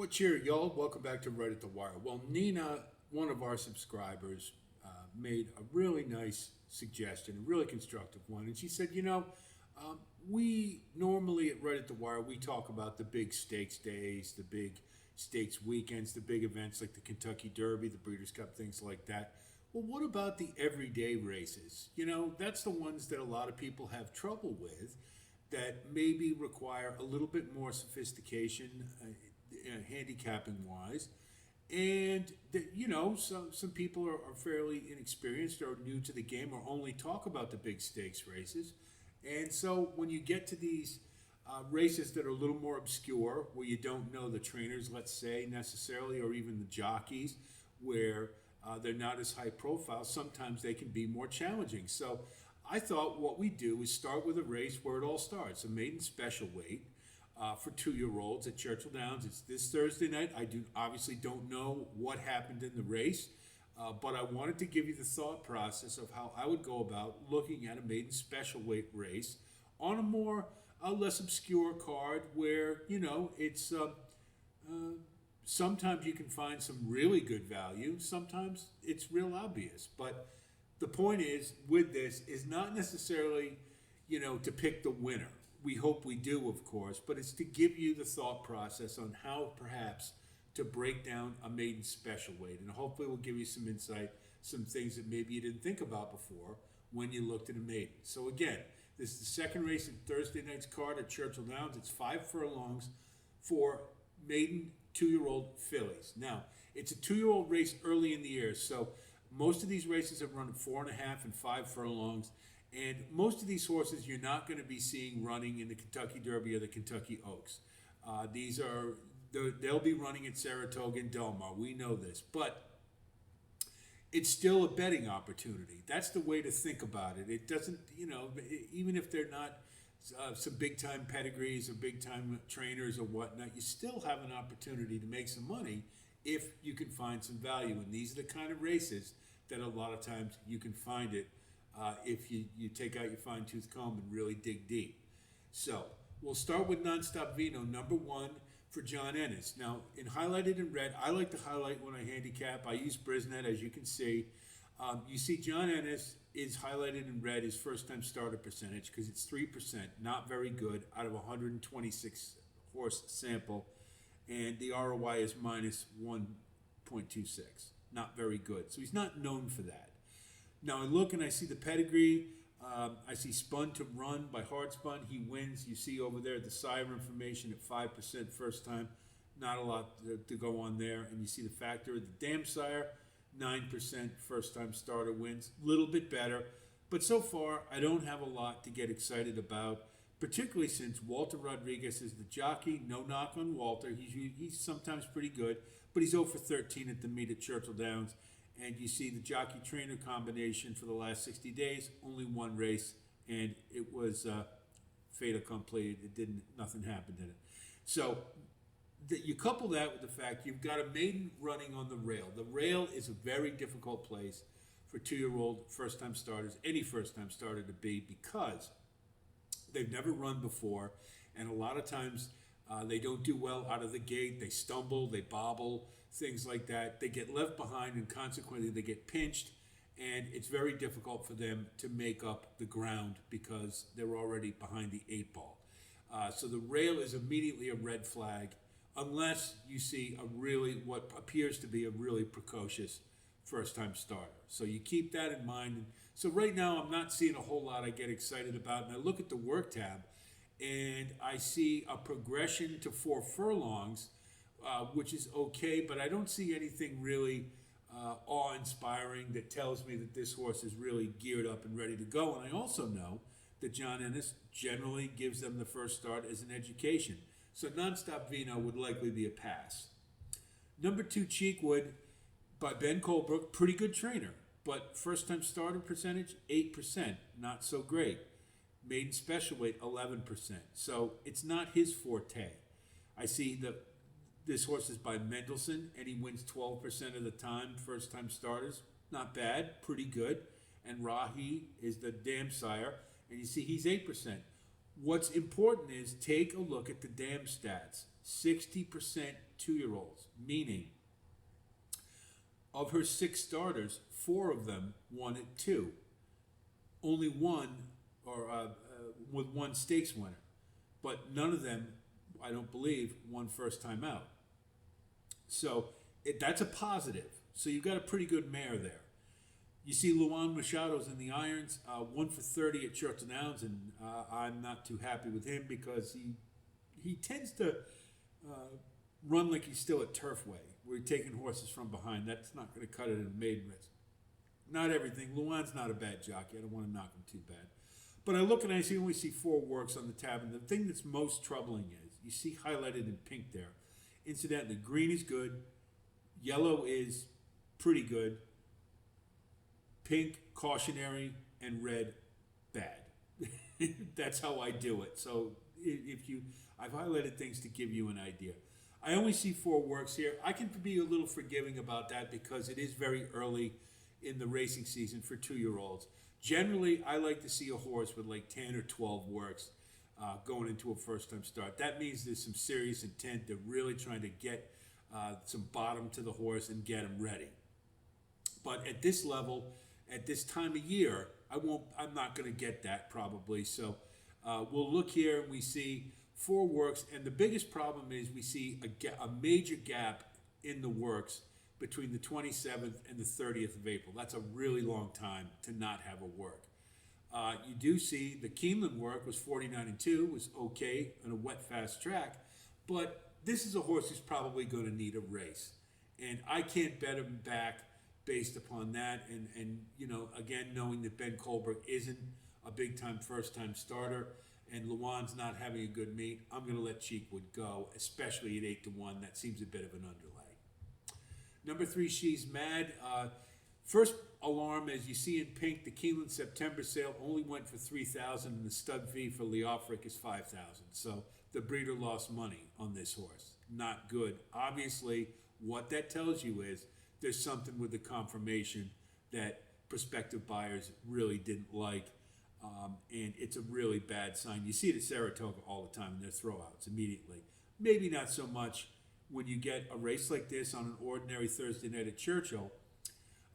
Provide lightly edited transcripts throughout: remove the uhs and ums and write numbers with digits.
What's your y'all? Welcome back to Right at the Wire. Well, Nina, one of our subscribers, made a really nice suggestion, a really constructive one, and she said, we normally at Right at the Wire we talk about the big stakes days, the big stakes weekends, the big events like the Kentucky Derby, the Breeders' Cup, things like that. Well, what about the everyday races? That's the ones that a lot of people have trouble with, that maybe require a little bit more sophistication, handicapping wise. And that, some people are fairly inexperienced or new to the game or only talk about the big stakes races. And so when you get to these races that are a little more obscure, where you don't know the trainers, let's say, necessarily, or even the jockeys, where they're not as high profile, sometimes they can be more challenging. So I thought what we do is start with a race where it all starts, a maiden special weight for 2-year-olds at Churchill Downs. It's this Thursday night. I obviously don't know what happened in the race, but I wanted to give you the thought process of how I would go about looking at a maiden special weight race on a more less obscure card where it's sometimes you can find some really good value. Sometimes it's real obvious, but the point is with this is not necessarily to pick the winner. We hope we do, of course, but it's to give you the thought process on how perhaps to break down a maiden special weight, and hopefully we'll give you some insight, some things that maybe you didn't think about before when you looked at a maiden. So again, this is the second race in Thursday night's card at Churchill Downs. It's 5 furlongs for maiden 2-year-old fillies. Now, it's a 2-year-old race early in the year, so most of these races have run 4.5 and 5 furlongs. And most of these horses you're not going to be seeing running in the Kentucky Derby or the Kentucky Oaks. They'll be running at Saratoga and Del Mar. We know this. But it's still a betting opportunity. That's the way to think about it. It doesn't, even if they're not some big-time pedigrees or big-time trainers or whatnot, you still have an opportunity to make some money if you can find some value. And these are the kind of races that a lot of times you can find it if you take out your fine-tooth comb and really dig deep. So we'll start with Nonstop Veno, number 1 for John Ennis. Now, highlighted in red, I like to highlight when I handicap. I use Brisnet, as you can see. You see John Ennis is highlighted in red, his first-time starter percentage, because it's 3%, not very good, out of a 126 horse sample, and the ROI is minus 1.26. Not very good. So he's not known for that. Now I look and I see the pedigree. I see Spun to Run by Hard Spun. He wins. You see over there the sire information at 5% first time. Not a lot to go on there. And you see the factor of the Dam Sire, 9% first time starter wins. A little bit better. But so far, I don't have a lot to get excited about, particularly since Walter Rodriguez is the jockey. No knock on Walter. He's sometimes pretty good, but he's 0 for 13 at the meet at Churchill Downs. And you see the jockey-trainer combination for the last 60 days, only one race, and it was fait accompli. Nothing happened in it. So you couple that with the fact you've got a maiden running on the rail. The rail is a very difficult place for 2-year-old first-time starters, any first-time starter to be, because they've never run before, and a lot of times they don't do well out of the gate. They stumble, they bobble, things like that. They get left behind, and consequently they get pinched, and it's very difficult for them to make up the ground because they're already behind the 8 ball. So the rail is immediately a red flag unless you see what appears to be a really precocious first-time starter. So you keep that in mind. So right now I'm not seeing a whole lot I get excited about, and I look at the work tab and I see a progression to 4 furlongs, which is okay, but I don't see anything really awe-inspiring that tells me that this horse is really geared up and ready to go. And I also know that John Ennis generally gives them the first start as an education. So Nonstop Veno would likely be a pass. Number 2, Cheekwood by Ben Colebrook, pretty good trainer, but first-time starter percentage, 8%, not so great. Maiden special weight, 11%. So it's not his forte. I see this horse is by Mendelssohn, and he wins 12% of the time, first-time starters. Not bad, pretty good. And Rahi is the Dam Sire, and you see he's 8%. What's important is take a look at the Dam stats. 60% 2-year-olds, meaning of her 6 starters, 4 of them won at 2. Only one, or with 1 stakes winner. But none of them, I don't believe, won first time out. So that's a positive. So you've got a pretty good mare there. You see Luan Machado's in the irons, 1 for 30 at Churchill Downs, and I'm not too happy with him because he tends to run like he's still at Turfway, where he's taking horses from behind. That's not going to cut it in a maiden race. Not everything. Luan's not a bad jockey. I don't want to knock him too bad. But I look and I only see 4 works on the tab, and the thing that's most troubling is, you see highlighted in pink there. Incidentally, green is good, yellow is pretty good, pink, cautionary, and red, bad. That's how I do it. So I've highlighted things to give you an idea. I only see 4 works here. I can be a little forgiving about that because it is very early in the racing season for 2-year-olds. Generally, I like to see a horse with like 10 or 12 works going into a first-time start. That means there's some serious intent. They're really trying to get some bottom to the horse and get him ready. But at this level, at this time of year, I'm not going to get that probably. So we'll look here and we see 4 works, and the biggest problem is we see a major gap in the works between the 27th and the 30th of April. That's a really long time to not have a work. You do see the Keeneland work was 49-2, was okay on a wet fast track, but this is a horse who's probably going to need a race, and I can't bet him back based upon that. And you know, again, knowing that Ben Colbert isn't a big time first time starter, and Luan's not having a good meet, I'm going to let Cheekwood go, especially at 8-1. That seems a bit of an underlay. Number 3, She's Mad. First alarm, as you see in pink, the Keeneland September sale only went for $3,000, and the stud fee for Leofric is $5,000. So the breeder lost money on this horse. Not good. Obviously, what that tells you is there's something with the confirmation that prospective buyers really didn't like, and it's a really bad sign. You see it at Saratoga all the time in their throwouts immediately. Maybe not so much when you get a race like this on an ordinary Thursday night at Churchill.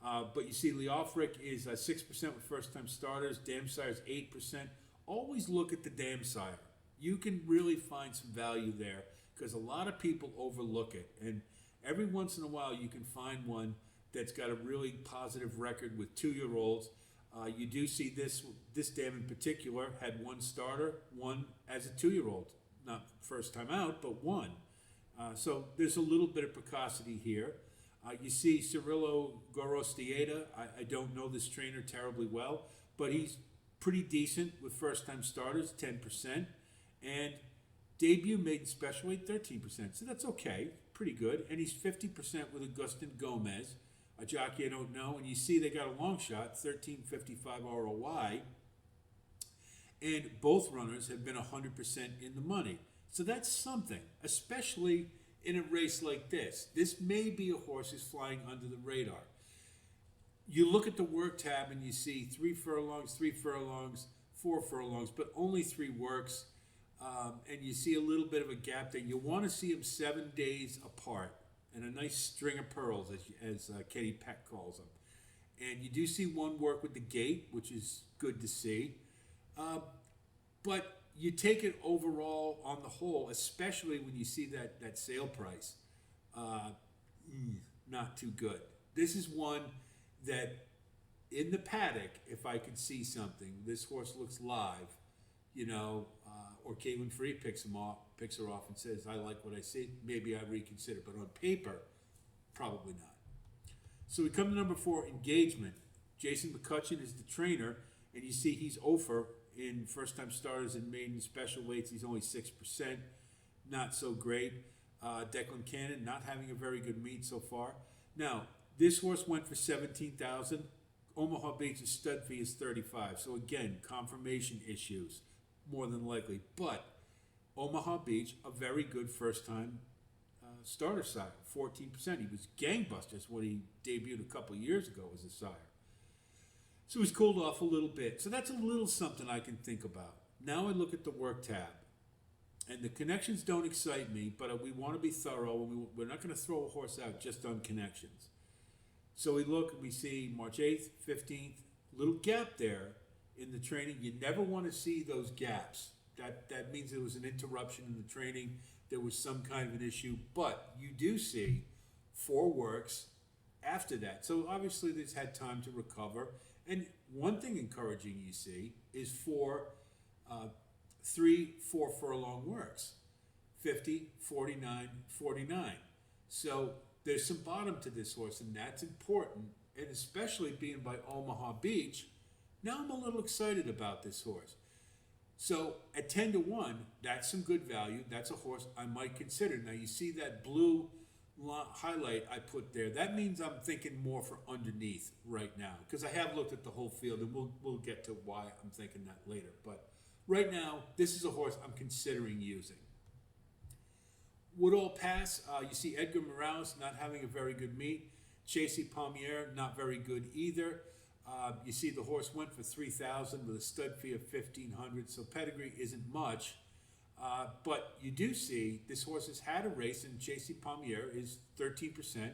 But you see Leofric is 6% with first-time starters. Dam Sire's 8%. Always look at the Dam Sire. You can really find some value there because a lot of people overlook it. And every once in a while you can find one that's got a really positive record with 2-year-olds. You do see this dam in particular had 1 starter, 1 as a 2-year-old. Not first time out, but 1. So there's a little bit of precocity here. You see Cirillo Gorostieta. I don't know this trainer terribly well, but he's pretty decent with first-time starters, 10%. And debut maiden special weight, 13%. So that's okay, pretty good. And he's 50% with Agustin Gomez, a jockey I don't know. And you see they got a long shot, 13.55 ROI. And both runners have been 100% in the money. So that's something, especially in a race like this. This may be a horse who's flying under the radar. You look at the work tab and you see 3 furlongs, 3 furlongs, 4 furlongs, but only 3 works. And you see a little bit of a gap there. You want to see them 7 days apart and a nice string of pearls, as Kenny Peck calls them. And you do see 1 work with the gate, which is good to see. But you take it overall on the whole, especially when you see that sale price, not too good. This is one that in the paddock, if I could see something, this horse looks live, you know, or Caitlin Free picks her off and says, I like what I see, maybe I reconsider. But on paper, probably not. So we come to number 4, Engagement. Jason McCutcheon is the trainer, and you see he's over in first-time starters and maiden special weights. He's only 6%, not so great. Declan Cannon not having a very good meet so far. Now, this horse went for $17,000. Omaha Beach's stud fee is $35,000. So again, confirmation issues, more than likely. But Omaha Beach, a very good first-time starter sire, 14%. He was gangbusters when he debuted a couple years ago as a sire. So he's cooled off a little bit. So that's a little something I can think about. Now I look at the work tab. And the connections don't excite me, but we want to be thorough, and we're not going to throw a horse out just on connections. So we look and we see March 8th, 15th, little gap there in the training. You never want to see those gaps. That means there was an interruption in the training. There was some kind of an issue, but you do see 4 works after that. So obviously this had time to recover. And one thing encouraging you see is 3-4 furlong works, 50, 49, 49. So there's some bottom to this horse, and that's important. And especially being by Omaha Beach, now I'm a little excited about this horse. So at 10-1, that's some good value. That's a horse I might consider. Now you see that blue highlight I put there. That means I'm thinking more for underneath right now, because I have looked at the whole field, and we'll get to why I'm thinking that later. But right now, this is a horse I'm considering using. Woodall Pass, you see Edgar Morales not having a very good meet. Chasey Palmier, not very good either. You see the horse went for $3,000 with a stud fee of $1,500, so pedigree isn't much. But you do see this horse has had a race, and Chasey Palmier is 13%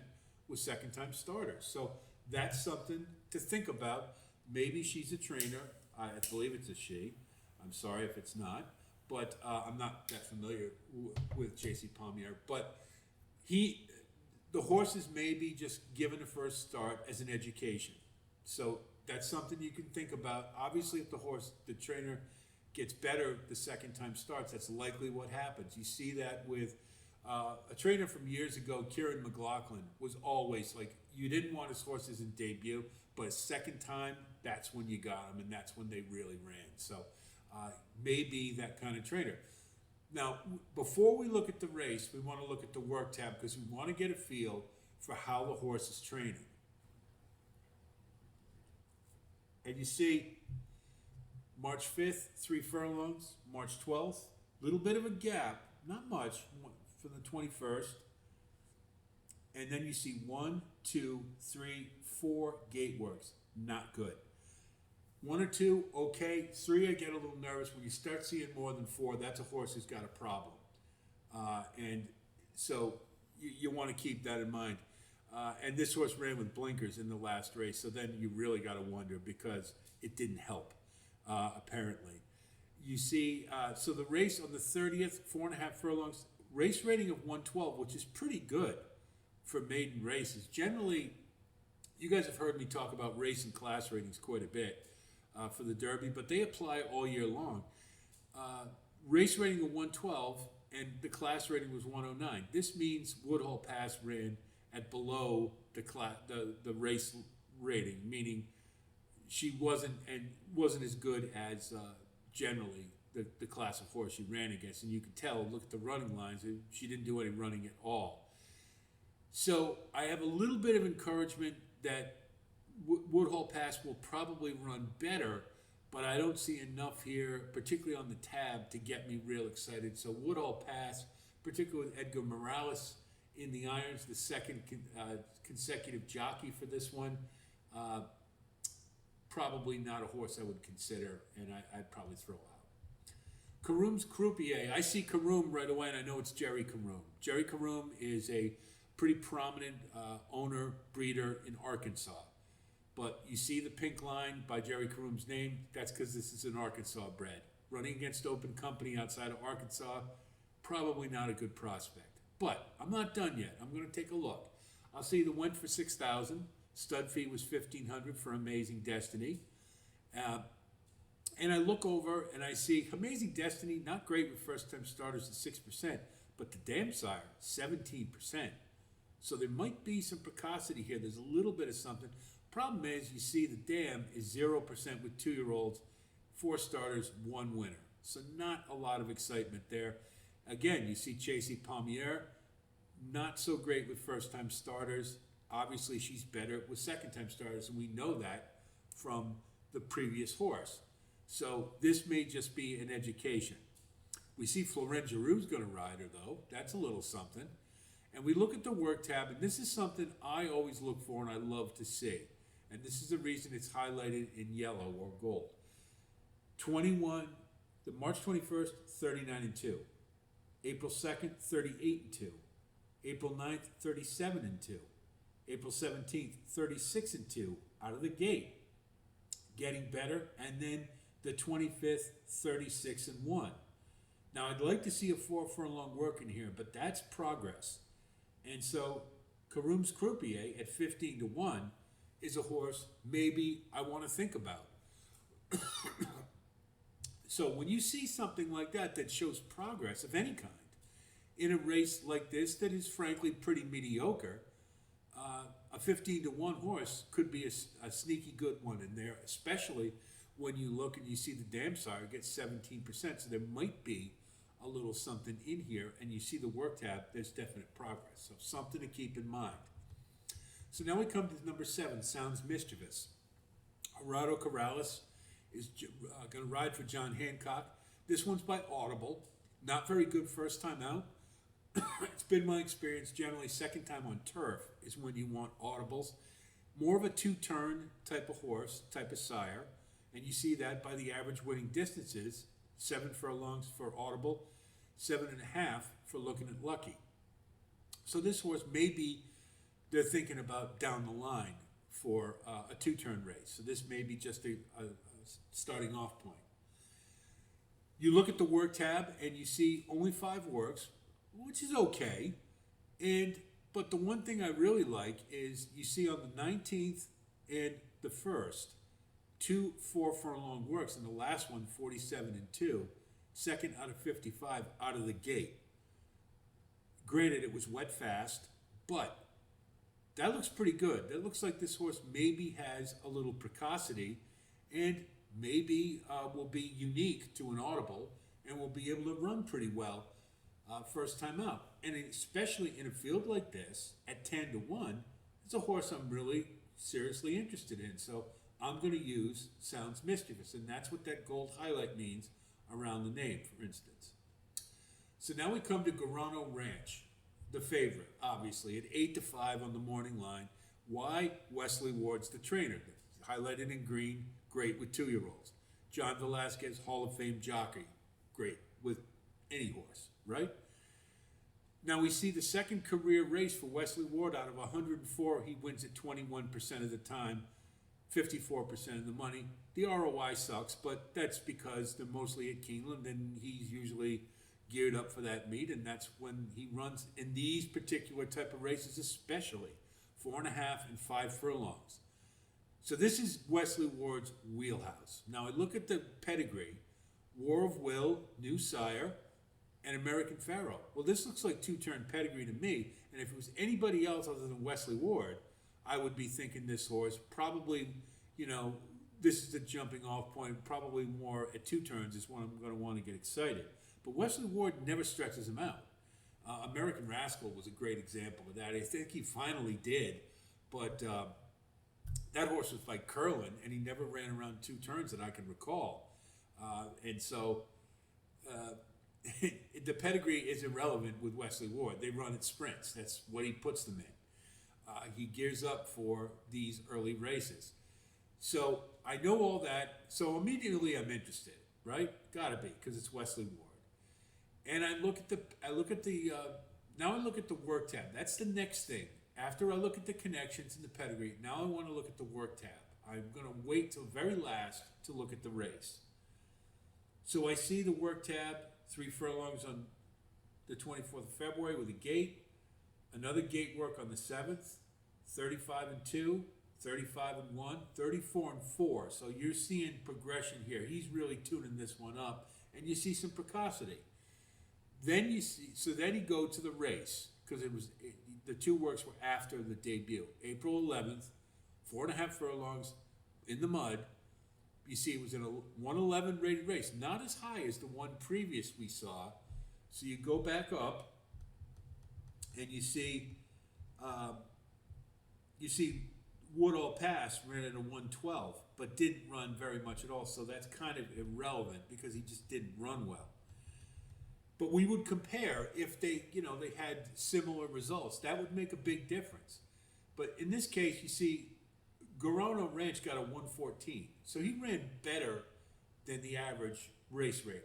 with second-time starters. So that's something to think about. Maybe she's a trainer. I believe it's a she. I'm sorry if it's not. But I'm not that familiar with Chasey Palmier. But the horse is maybe just given a first start as an education. So that's something you can think about. Obviously, if the trainer gets better the second time starts, that's likely what happens. You see that with a trainer from years ago, Kieran McLaughlin, was always like, you didn't want his horses in debut, but a second time, that's when you got them, and that's when they really ran. So maybe that kind of trainer. Now, before we look at the race, we want to look at the work tab, because we want to get a feel for how the horse is training. And you see March 5th, 3 furlongs. March 12th, little bit of a gap, not much, for the 21st. And then you see 1, 2, 3, 4 gate works. Not good. 1 or 2, okay. 3, I get a little nervous. When you start seeing more than 4, that's a horse who's got a problem. And so you want to keep that in mind. And this horse ran with blinkers in the last race, so then you really got to wonder, because it didn't help, apparently. You see, so the race on the 30th, 4.5 furlongs, race rating of 112, which is pretty good for maiden races. Generally, you guys have heard me talk about race and class ratings quite a bit for the Derby, but they apply all year long. Race rating of 112, and the class rating was 109. This means Woodall Pass ran at below the race rating, meaning she wasn't as good as generally the class of horse she ran against. And you could tell, look at the running lines, she didn't do any running at all. So I have a little bit of encouragement that Woodall Pass will probably run better, but I don't see enough here, particularly on the tab, to get me real excited. So Woodall Pass, particularly with Edgar Morales in the irons, the second consecutive jockey for this one, probably not a horse I would consider, and I'd probably throw out. Karum's croupier. I see Karum right away, and I know it's Jerry Karum. Jerry Karum is a pretty prominent owner, breeder in Arkansas. But you see the pink line by Jerry Karum's name, that's because this is an Arkansas bred. Running against open company outside of Arkansas, probably not a good prospect. But I'm not done yet. I'm going to take a look. I'll see the went for $6,000. Stud fee was $1,500 for Amazing Destiny. And I look over and I see Amazing Destiny, not great with first-time starters at 6%, but the Dam Sire, 17%. So there might be some precocity here. There's a little bit of something. Problem is, you see the Dam is 0% with 2-year-olds, 4 starters, 1 winner. So not a lot of excitement there. Again, you see Chasey Palmier, not so great with first-time starters. Obviously, she's better with second-time starters, and we know that from the previous horse. So this may just be an education. We see Florent Giroux's going to ride her, though. That's a little something. And we look at the work tab, and this is something I always look for and I love to see. And this is the reason it's highlighted in yellow or gold. 21, the March 21st, 39-2. April 2nd, 38-2. April 9th, 37-2. April 17th, 36-2 out of the gate. Getting better, and then the 25th, 36-1. Now I'd like to see a 4 furlong work in here, but that's progress. And so Karum's croupier at 15-1 is a horse maybe I want to think about. So when you see something like that that shows progress of any kind in a race like this that is frankly pretty mediocre, a 15-1 horse could be a sneaky good one in there, especially when you look and you see the dam sire gets 17%. So there might be a little something in here, and you see the work tab, there's definite progress. So something to keep in mind. So now we come to number 7, Sounds Mischievous. Gerardo Corrales is going to ride for John Hancock. This one's by Audible. Not very good first time out. It's been my experience, generally second time on turf is when you want audibles. More of a 2-turn type of horse, type of sire. And you see that by the average winning distances, 7 furlongs for Audible, 7.5 for Looking at Lucky. So this horse maybe they're thinking about down the line for a 2-turn race. So this may be just a starting off point. You look at the work tab and you see only 5 works, which is okay. But the one thing I really like is you see on the 19th and the 1st, 2 4 furlong works, and the last one 47-2, second out of 55 out of the gate. Granted, it was wet fast, but that looks pretty good. That looks like this horse maybe has a little precocity and maybe will be unique to an Audible and will be able to run pretty well first time out. And especially in a field like this at 10-1, it's a horse I'm really seriously interested in. So I'm going to use Sounds Mischievous, and that's what that gold highlight means around the name, for instance. So now we come to Gano Ranch, the favorite, obviously, at 8-5 on the morning line. Why? Wesley Ward's the trainer. Highlighted in green, great with 2-year-olds. John Velasquez, Hall of Fame jockey, great with any horse, right? Now we see the second career race for Wesley Ward. Out of 104, he wins it 21% of the time, 54% of the money. The ROI sucks, but that's because they're mostly at Keeneland, and he's usually geared up for that meet, and that's when he runs in these particular type of races, especially 4.5 and 5 furlongs. So this is Wesley Ward's wheelhouse. Now I look at the pedigree: War of Will, New Sire, and American Pharaoh. Well, this looks like 2-turn pedigree to me, and if it was anybody else other than Wesley Ward, I would be thinking this horse probably, this is the jumping off point, probably more at 2 turns is when I'm going to want to get excited. But Wesley Ward never stretches him out. American Rascal was a great example of that. I think he finally did, but that horse was by Curlin, and he never ran around 2 turns that I can recall. And so the pedigree is irrelevant with Wesley Ward. They run at sprints. That's what he puts them in. He gears up for these early races. So I know all that. So immediately I'm interested, right? Gotta be, because it's Wesley Ward. And I look at the work tab. That's the next thing. After I look at the connections and the pedigree, now I want to look at the work tab. I'm going to wait till very last to look at the race. So I see the work tab, 3 furlongs on the 24th of February with a gate, another gate work on the 7th, 35-2, 35-1, 34-4. So you're seeing progression here. He's really tuning this one up, and you see some precocity. Then you go to the race, because the 2 works were after the debut. April 11th, 4.5 furlongs in the mud. You see it was in a 111 rated race, not as high as the one previous we saw. So you go back up, and you see Woodall Pass ran at a 112, but didn't run very much at all. So that's kind of irrelevant because he just didn't run well. But we would compare if they had similar results. That would make a big difference. But in this case, you see, Gano Ranch got a 114. So he ran better than the average race rating.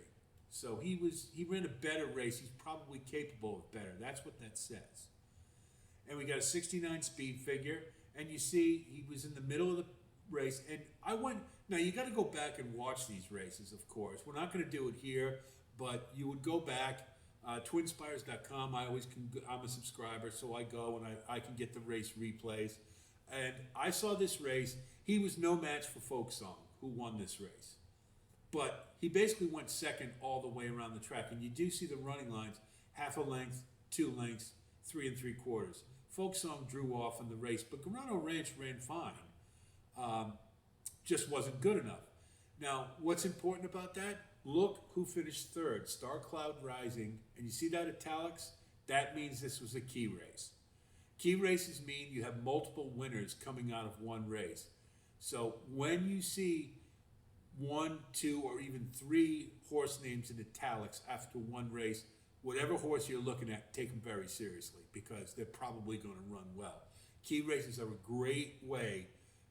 So he ran a better race. He's probably capable of better. That's what that says. And we got a 69 speed figure, and you see he was in the middle of the race. And I went. Now you got to go back and watch these races. Of course, we're not going to do it here, but you would go back. Twinspires.com. I'm a subscriber, so I go and I can get the race replays. And I saw this race. He was no match for Folk Song, who won this race. But he basically went second all the way around the track. And you do see the running lines, half a length, 2 lengths, 3 3/4. Folk Song drew off in the race, but Gano Ranch ran fine. Just wasn't good enough. Now, what's important about that? Look who finished third, Star Cloud Rising. And you see that italics? That means this was a key race. Key races mean you have multiple winners coming out of one race. So when you see 1, 2, or even 3 horse names in italics after one race, whatever horse you're looking at, take them very seriously because they're probably going to run well. Key races are a great way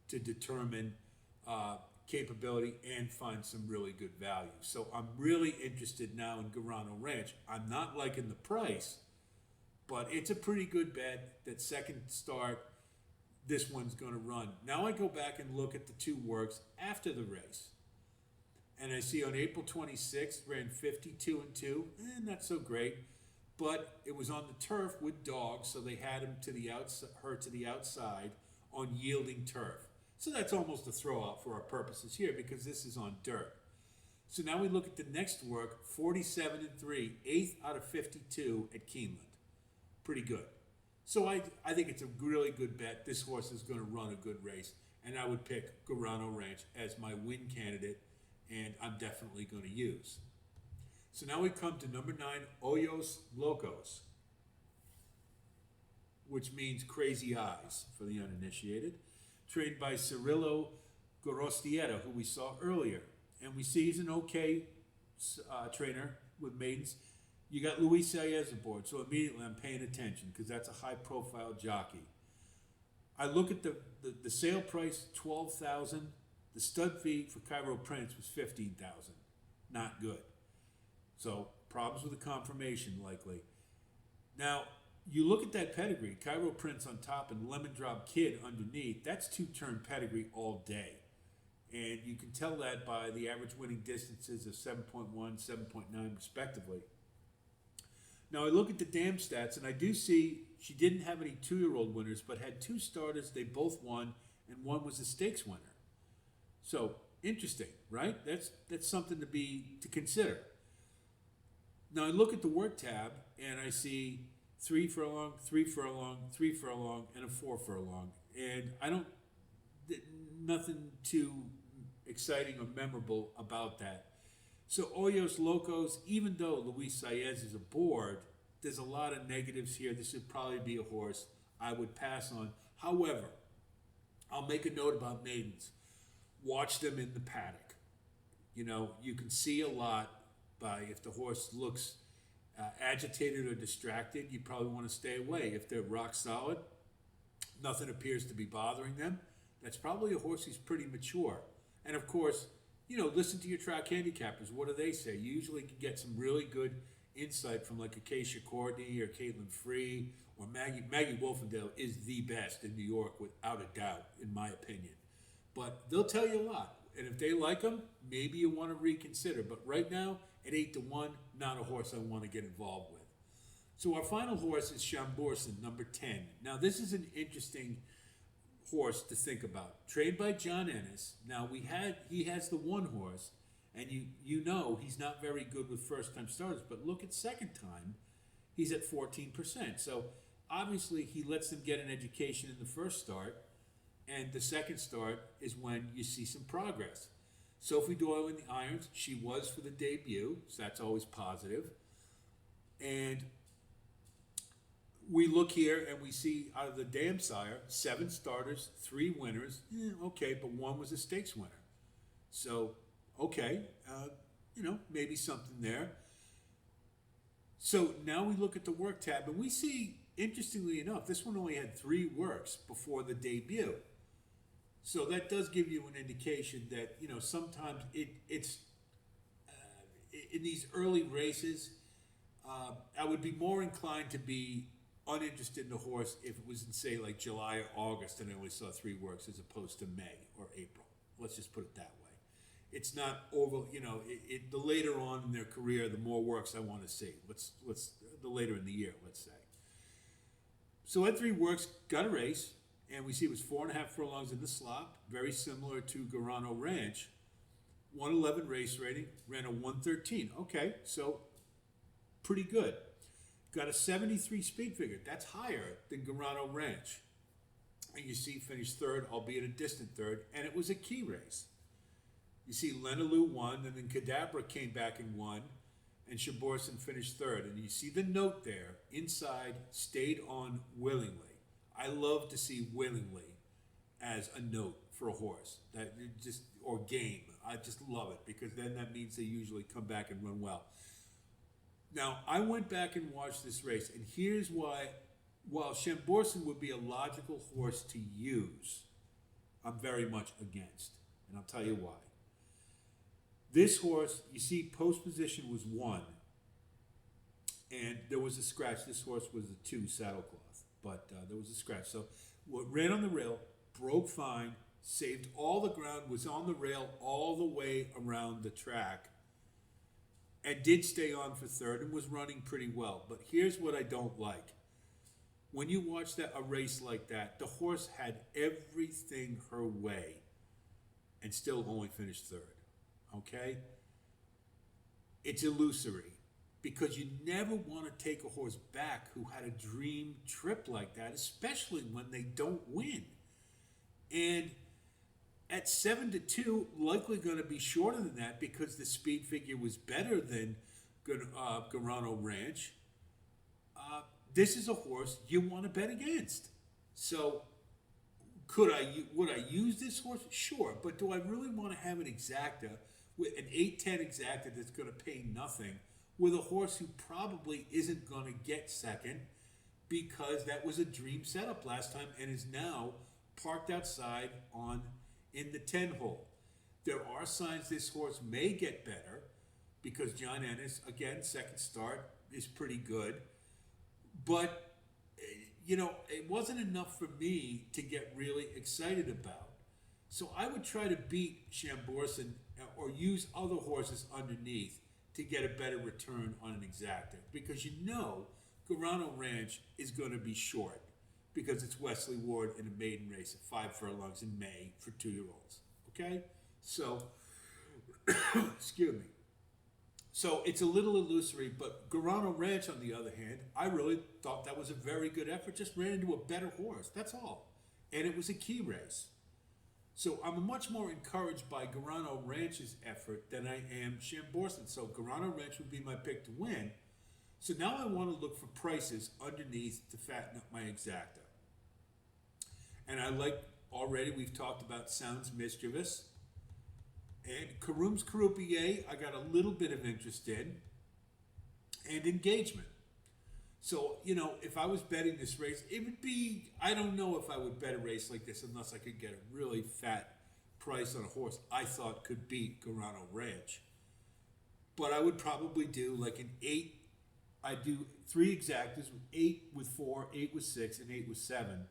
to determine capability and find some really good value. So I'm really interested now in Gano Ranch. I'm not liking the price, but it's a pretty good bet that second start, this one's going to run. Now I go back and look at the 2 works after the race. And I see on April 26th, ran 52-2, not so great, but it was on the turf with dogs, so they had him to the outside on yielding turf. So that's almost a throwout for our purposes here because this is on dirt. So now we look at the next work, 47-3, 8th out of 52 at Keeneland. Pretty good. So I think it's a really good bet. This horse is going to run a good race, and I would pick Gano Ranch as my win candidate, and I'm definitely going to use. So now we come to number 9, Ojos, locos, which means crazy eyes for the uninitiated. Trained by Cirillo Gorostieta, who we saw earlier. And we see he's an okay trainer with maidens. You got Luis Saez aboard, so immediately I'm paying attention because that's a high-profile jockey. I look at the sale price, $12,000. The stud fee for Cairo Prince was $15,000. Not good. So problems with the confirmation likely. Now, you look at that pedigree, Cairo Prince on top and Lemon Drop Kid underneath, that's 2-turn pedigree all day. And you can tell that by the average winning distances of 7.1, 7.9 respectively. Now I look at the dam stats and I do see she didn't have any 2-year-old winners, but had 2 starters, they both won, and one was a stakes winner. So interesting, right? That's something to consider. Now I look at the work tab and I see 3 furlong, 3 furlong, 3 furlong, and a 4 furlong. And nothing too exciting or memorable about that. So Ojos Locos, even though Luis Saez is aboard, there's a lot of negatives here. This would probably be a horse I would pass on. However, I'll make a note about maidens. Watch them in the paddock. You know, you can see a lot by if the horse looks agitated or distracted, you probably want to stay away. If they're rock solid, nothing appears to be bothering them, that's probably a horse who's pretty mature. And of course, you know, listen to your track handicappers. What do they say? You usually can get some really good insight from like Acacia Courtney or Caitlin Free or Maggie. Maggie Wolfendale is the best in New York without a doubt, in my opinion. But they'll tell you a lot. And if they like them, maybe you want to reconsider. But right now, at 8-1, not a horse I want to get involved with. So our final horse is Sham, number 10. Now this is an interesting horse to think about. Trained by John Ennis. Now he has the one horse, and you know he's not very good with first-time starters. But look at second time, he's at 14%. So obviously he lets them get an education in the first start, and the second start is when you see some progress. Sophie Doyle in the irons, she was for the debut, so that's always positive. And we look here and we see out of the dam sire, 7 starters, 3 winners. Okay, but 1 was a stakes winner. So, okay, you know, maybe something there. So now we look at the work tab and we see, interestingly enough, this one only had 3 works before the debut. So that does give you an indication that, you know, sometimes in these early races, I would be more inclined to be uninterested in the horse if it was in, say, like July or August and I only saw 3 works as opposed to May or April. Let's just put it that way. It's not over, the later on in their career, the more works I want to see. The later in the year, let's say. So at 3 works, got a race, and we see it was 4.5 furlongs in the slop, very similar to Gano Ranch. 111 race rating, ran a 113. Okay, so pretty good. Got a 73 speed figure. That's higher than Gano Ranch. And you see, finished 3rd, albeit a distant 3rd, and it was a key race. You see, Lenaloo won, and then Cadabra came back and won, and Borson finished 3rd. And you see the note there, inside, stayed on willingly. I love to see willingly as a note for a horse, or game. I just love it, because then that means they usually come back and run well. Now, I went back and watched this race, and here's why, while Borson would be a logical horse to use, I'm very much against, and I'll tell you why. This horse, you see, post position was 1, and there was a scratch. This horse was a 2 saddlecloth, but there was a scratch. So ran on the rail, broke fine, saved all the ground, was on the rail all the way around the track, and did stay on for 3rd and was running pretty well. But here's what I don't like. When you watch a race like that, the horse had everything her way and still only finished 3rd. Okay? It's illusory, because you never want to take a horse back who had a dream trip like that, especially when they don't win. And at 7-2, likely going to be shorter than that, because the speed figure was better than Gano Ranch. This is a horse you want to bet against. So would I use this horse? Sure, but do I really want to have an exacta, with an 8-10 exacta that's going to pay nothing, with a horse who probably isn't going to get 2nd, because that was a dream setup last time and is now parked outside in the 10 hole. There are signs this horse may get better, because John Ennis, again, 2nd start, is pretty good. But, it wasn't enough for me to get really excited about. So I would try to beat Borson or use other horses underneath to get a better return on an exacta, because Gano Ranch is going to be short, because it's Wesley Ward in a maiden race at 5 furlongs in May for 2-year-olds. Okay? So, excuse me. So it's a little illusory, but Gano Ranch, on the other hand, I really thought that was a very good effort. Just ran into a better horse. That's all. And it was a key race. So I'm much more encouraged by Gano Ranch's effort than I am Borson. So Gano Ranch would be my pick to win. So now I want to look for prices underneath to fatten up my exacta. And I like, already we've talked about Sounds Mischievous. And Karum's Croupier, I got a little bit of interest in. And Engagement. So, if I was betting this race, it would be, I don't know if I would bet a race like this unless I could get a really fat price on a horse I thought could beat Gano Ranch. But I would probably do like an 8. I'd do 3 exactas, 8 with 4, 8 with 6, and 8 with 7.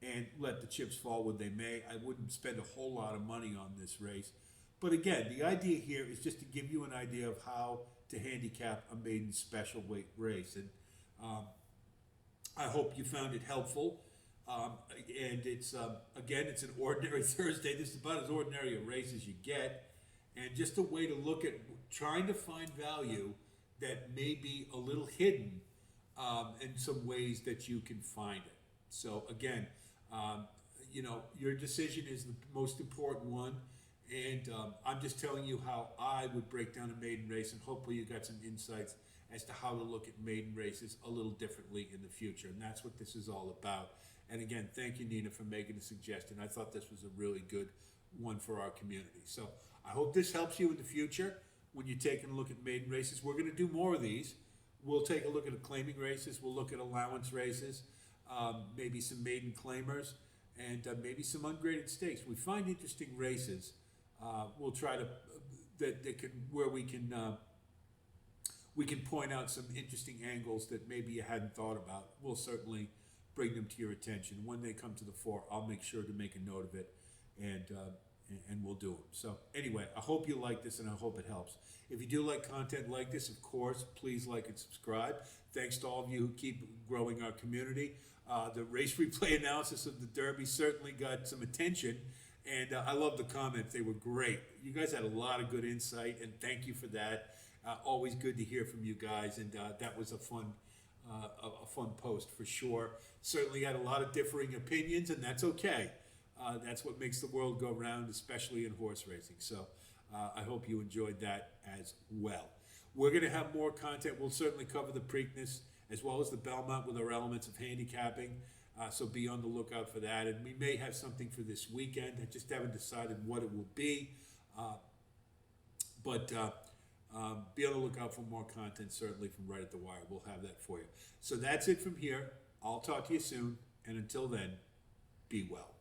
And let the chips fall where they may. I wouldn't spend a whole lot of money on this race. But again, the idea here is just to give you an idea of how to handicap a maiden special weight race. And I hope you found it helpful. And it's, again, it's an ordinary Thursday. This is about as ordinary a race as you get. And just a way to look at trying to find value that may be a little hidden in some ways that you can find it. So again, your decision is the most important one. And I'm just telling you how I would break down a maiden race, and hopefully you got some insights as to how to look at maiden races a little differently in the future. And that's what this is all about. And again, thank you, Nina, for making a suggestion. I thought this was a really good one for our community. So I hope this helps you in the future when you're taking a look at maiden races. We're going to do more of these. We'll take a look at claiming races. We'll look at allowance races, maybe some maiden claimers, and maybe some ungraded stakes. We find interesting races. We'll try to that can where we can point out some interesting angles that maybe you hadn't thought about. We'll certainly bring them to your attention. When they come to the fore, I'll make sure to make a note of it, and we'll do them. So anyway, I hope you like this, and I hope it helps. If you do like content like this, of course, please like and subscribe. Thanks to all of you who keep growing our community. The race replay analysis of the Derby certainly got some attention, and I love the comments. They were great. You guys had a lot of good insight, and thank you for that. Always good to hear from you guys, and that was a fun post for sure. Certainly had a lot of differing opinions, and that's okay. That's what makes the world go round, especially in horse racing. So I hope you enjoyed that as well. We're going to have more content. We'll certainly cover the Preakness as well as the Belmont with our elements of handicapping. So be on the lookout for that. And we may have something for this weekend. I just haven't decided what it will be. But be on the lookout for more content, certainly from Right at the Wire. We'll have that for you. So that's it from here. I'll talk to you soon. And until then, be well.